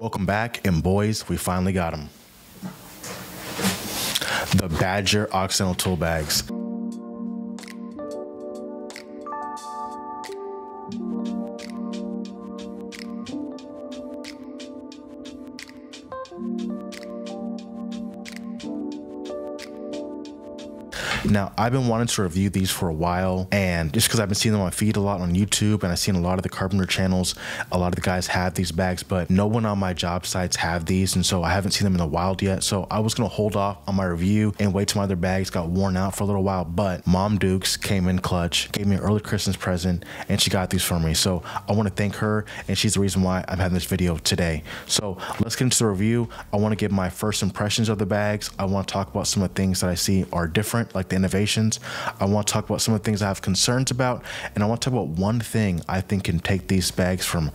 Welcome back, and boys, we finally got them. The Badger Occidental tool bags. Now, I've been wanting to review these for a while, and just because I've been seeing them on my feed a lot on YouTube, and I've seen a lot of the carpenter channels, a lot of the guys have these bags, but no one on my job sites have these, and so I haven't seen them in the wild yet. So I was going to hold off on my review and wait till my other bags got worn out for a little while, but Mom Dukes came in clutch, gave me an early Christmas present, and she got these for me. So I want to thank her, and she's the reason why I'm having this video today. So let's get into the review. I want to give my first impressions of the bags. I want to talk about some of the things that I see are different, like the innovations. I want to talk about some of the things I have concerns about, and I want to talk about one thing I think can take these bags from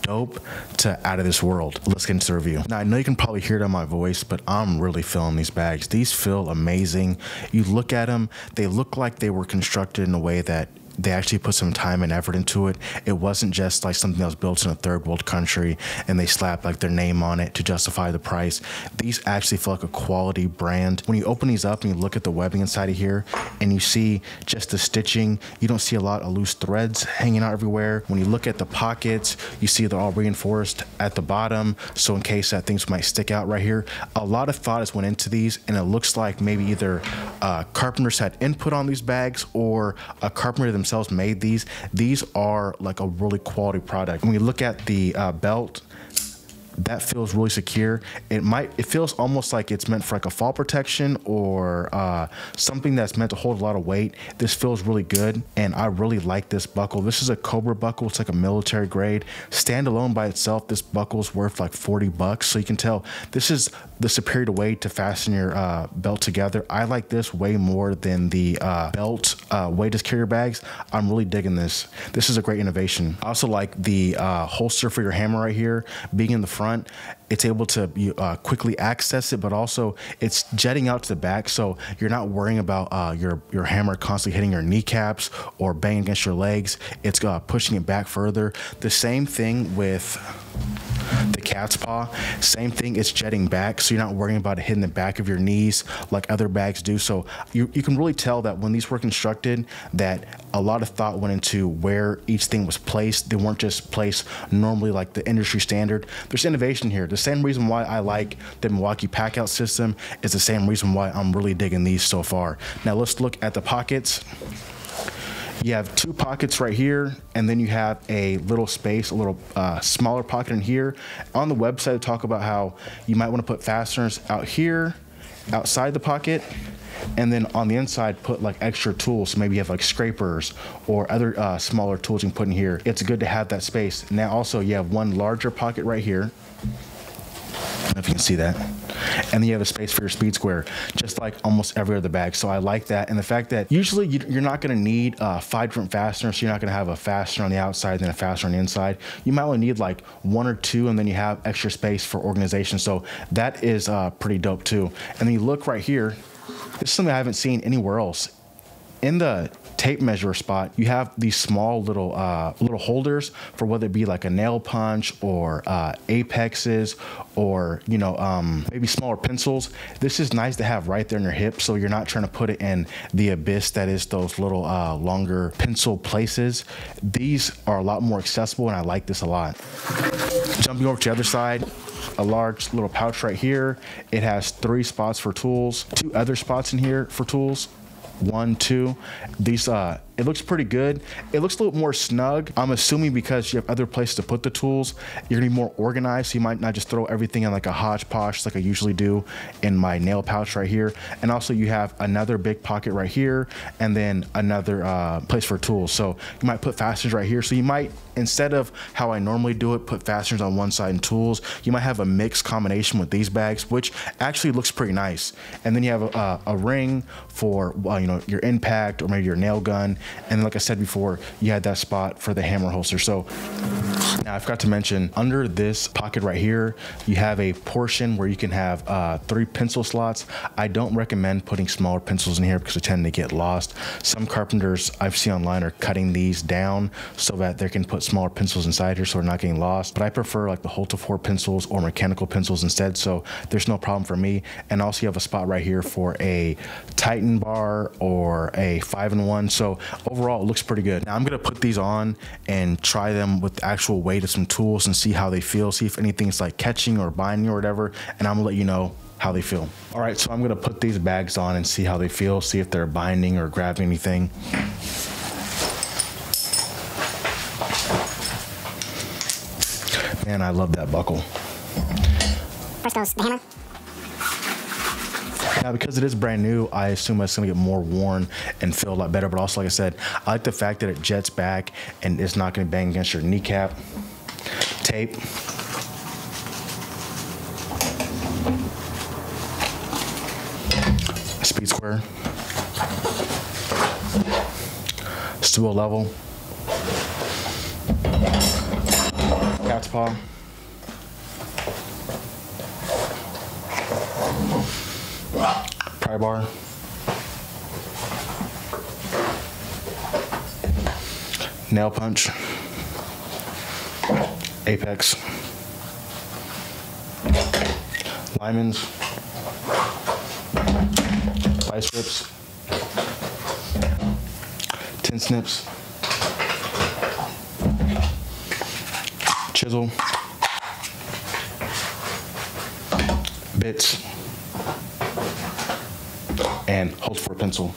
dope to out of this world. Let's get into the review. Now, I know you can probably hear it on my voice, but I'm really feeling these bags. These feel amazing. You look at them, they look like they were constructed in a way that they actually put some time and effort into it. It wasn't just like something that was built in a third world country and they slapped like their name on it to justify the price. These actually feel like a quality brand. When you open these up and you look at the webbing inside of here and you see just the stitching, you don't see a lot of loose threads hanging out everywhere. When you look at the pockets, you see they're all reinforced at the bottom, so in case that things might stick out right here. A lot of thought has went into these, and it looks like maybe either carpenters had input on these bags or a carpenter themselves made these. These are like a really quality product. When you look at the belt, that feels really secure. It feels almost like it's meant for like a fall protection or something that's meant to hold a lot of weight. This feels really good, and I really like this buckle. This is a Cobra buckle. It's like a military grade. Standalone by itself, this buckle's worth like 40 bucks. So you can tell this is the superior way to fasten your belt together. I like this way more than the belt weightless carrier bags. I'm really digging this. This is a great innovation. I also like the holster for your hammer right here being in the front. It's able to quickly access it, but also it's jetting out to the back, so you're not worrying about your hammer constantly hitting your kneecaps or banging against your legs. It's pushing it back further. The same thing with the cat's paw. Same thing, it's jetting back, so you're not worrying about it hitting the back of your knees like other bags do. So you can really tell that when these were constructed, that a lot of thought went into where each thing was placed. They weren't just placed normally like the industry standard. There's innovation here. The same reason why I like the Milwaukee pack-out system is the same reason why I'm really digging these so far. Now let's look at the pockets. You have two pockets right here, and then you have a little space, a little smaller pocket in here. On the website, they talk about how you might want to put fasteners out here, outside the pocket, and then on the inside put like extra tools. So maybe you have like scrapers or other smaller tools you can put in here. It's good to have that space. Now also you have one larger pocket right here. I don't know if you can see that. And then you have a space for your speed square, just like almost every other bag. So I like that. And the fact that usually you're not going to need 5 different fasteners. So you're not going to have a fastener on the outside and then a fastener on the inside. You might only need like 1 or 2, and then you have extra space for organization. So that is pretty dope too. And then you look right here. This is something I haven't seen anywhere else. In the tape measure spot, you have these small little holders for whether it be like a nail punch or apexes or maybe smaller pencils. This is nice to have right there in your hip, so you're not trying to put it in the abyss that is those little longer pencil places. These are a lot more accessible, and I like this a lot. Jumping over to the other side, a large little pouch right here. It has 3 spots for tools, 2 other spots in here for tools. 1, 2. These it looks pretty good. It looks a little more snug. I'm assuming because you have other places to put the tools, you're gonna be more organized, so you might not just throw everything in like a hodgepodge like I usually do in my nail pouch right here. And also you have another big pocket right here, and then another place for tools. So you might put fasteners right here. So you might, instead of how I normally do it, put fasteners on one side and tools, you might have a mixed combination with these bags, which actually looks pretty nice. And then you have a ring for your impact or maybe your nail gun. And like I said before, you had that spot for the hammer holster. So Now I forgot to mention, under this pocket right here, you have a portion where you can have 3 pencil slots. I don't recommend putting smaller pencils in here because they tend to get lost. Some carpenters I've seen online are cutting these down so that they can put smaller pencils inside here so they're not getting lost. But I prefer like the Hultafort pencils or mechanical pencils instead, so there's no problem for me. And also you have a spot right here for a Titan bar or a 5-in-1. So overall it looks pretty good. Now I'm gonna put these on and try them with the actual weight of some tools and see how they feel, see if anything's like catching or binding or whatever, and I'm gonna let you know how they feel. All right, so I'm gonna put these bags on and see how they feel, see if they're binding or grabbing anything. Man, I love that buckle. First goes the hammer. Now, because it is brand new, I assume it's gonna get more worn and feel a lot better, but also, like I said, I like the fact that it jets back and it's not gonna bang against your kneecap. Tape. Speed square. Stool level. Cat's paw. Pry bar. Nail punch. Apex. Lyman's. Vice grips. Tin snips. Chisel. Bits. And holes for a pencil.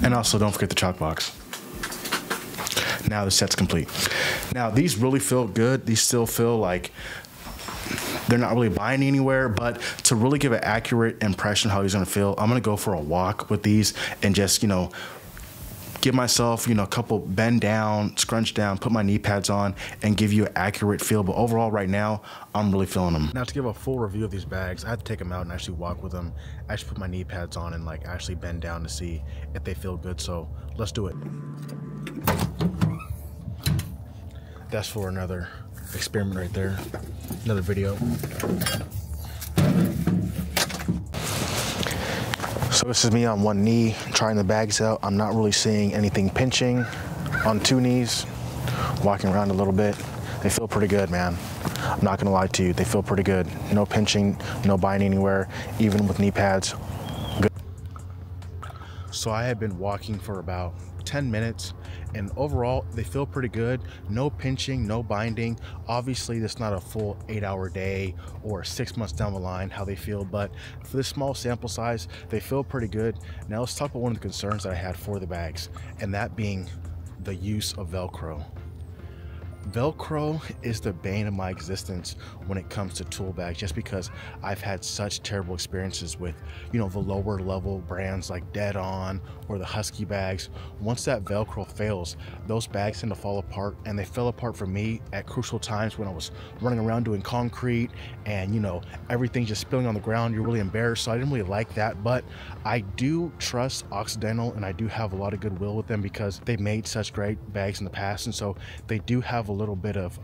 And also don't forget the chalk box. Now the set's complete. Now these really feel good. These still feel like they're not really binding anywhere, but to really give an accurate impression of how he's gonna feel, I'm gonna go for a walk with these and just, you know, give myself, you know, a couple bend down, scrunch down, put my knee pads on, and give you an accurate feel. But overall, right now, I'm really feeling them. Now, to give a full review of these bags, I had to take them out and actually walk with them. Actually put my knee pads on and like actually bend down to see if they feel good. So let's do it. That's for another experiment right there. Another video. So this is me on one knee, trying the bags out. I'm not really seeing anything pinching on 2 knees, walking around a little bit. They feel pretty good, man. I'm not gonna lie to you, they feel pretty good. No pinching, no binding anywhere, even with knee pads. Good. So I have been walking for about 10 minutes and overall they feel pretty good. No pinching, no binding. Obviously this is not a full 8-hour day or 6 months down the line how they feel, but for this small sample size they feel pretty good. Now let's talk about one of the concerns that I had for the bags, and that being the use of Velcro. Velcro is the bane of my existence when it comes to tool bags, just because I've had such terrible experiences with, you know, the lower level brands like Dead On or the Husky bags. Once that Velcro fails, those bags tend to fall apart, and they fell apart for me at crucial times when I was running around doing concrete and, you know, everything just spilling on the ground. You're really embarrassed, so I didn't really like that. But I do trust Occidental, and I do have a lot of goodwill with them because they made such great bags in the past, and so they do have a little bit of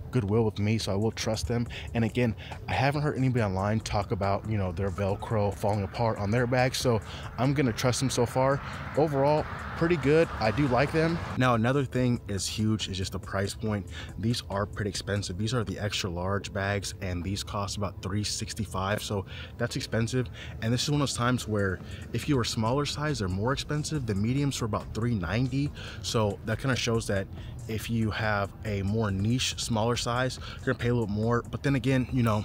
goodwill with me, so I will trust them. And again, I haven't heard anybody online talk about, you know, their Velcro falling apart on their bags, so I'm gonna trust them so far. Overall, pretty good. I do like them. Now another thing is huge is just the price point. These are pretty expensive. These are the extra large bags, and these cost about $365, so that's expensive. And this is one of those times where if you were smaller size, they're more expensive. The mediums were about $390, so that kind of shows that if you have a more niche, smaller size, you're gonna pay a little more. But then again, you know,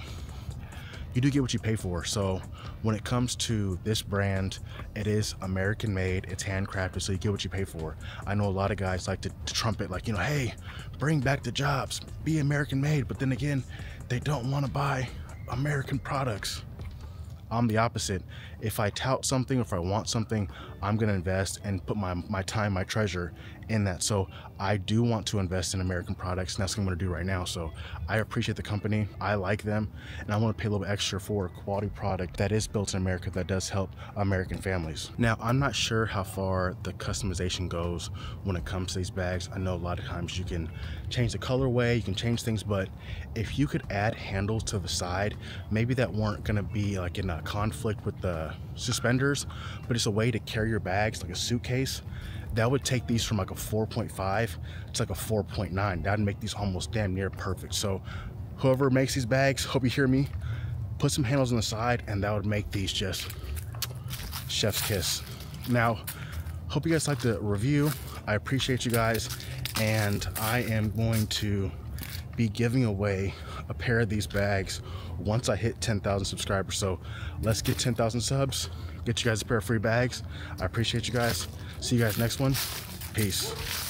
you do get what you pay for. So when it comes to this brand, it is American made, it's handcrafted, so you get what you pay for. I know a lot of guys like to trumpet like, you know, hey, bring back the jobs, be American made, but then again, they don't want to buy American products. I'm the opposite. If I tout something, if I want something, I'm gonna invest and put my time, my treasure in that. So I do want to invest in American products, and that's what I'm gonna do right now. So I appreciate the company, I like them, and I want to pay a little bit extra for a quality product that is built in America that does help American families. Now, I'm not sure how far the customization goes when it comes to these bags. I know a lot of times you can change the colorway, you can change things, but if you could add handles to the side, maybe that weren't gonna be like in a conflict with the suspenders, but it's a way to carry your bags like a suitcase. That would take these from like a 4.5 to like a 4.9. That'd make these almost damn near perfect. So whoever makes these bags, hope you hear me, put some handles on the side, and that would make these just chef's kiss. Now, hope you guys like the review. I appreciate you guys, and I am going to be giving away a pair of these bags once I hit 10,000 subscribers. So let's get 10,000 subs, get you guys a pair of free bags. I appreciate you guys. See you guys next one. Peace.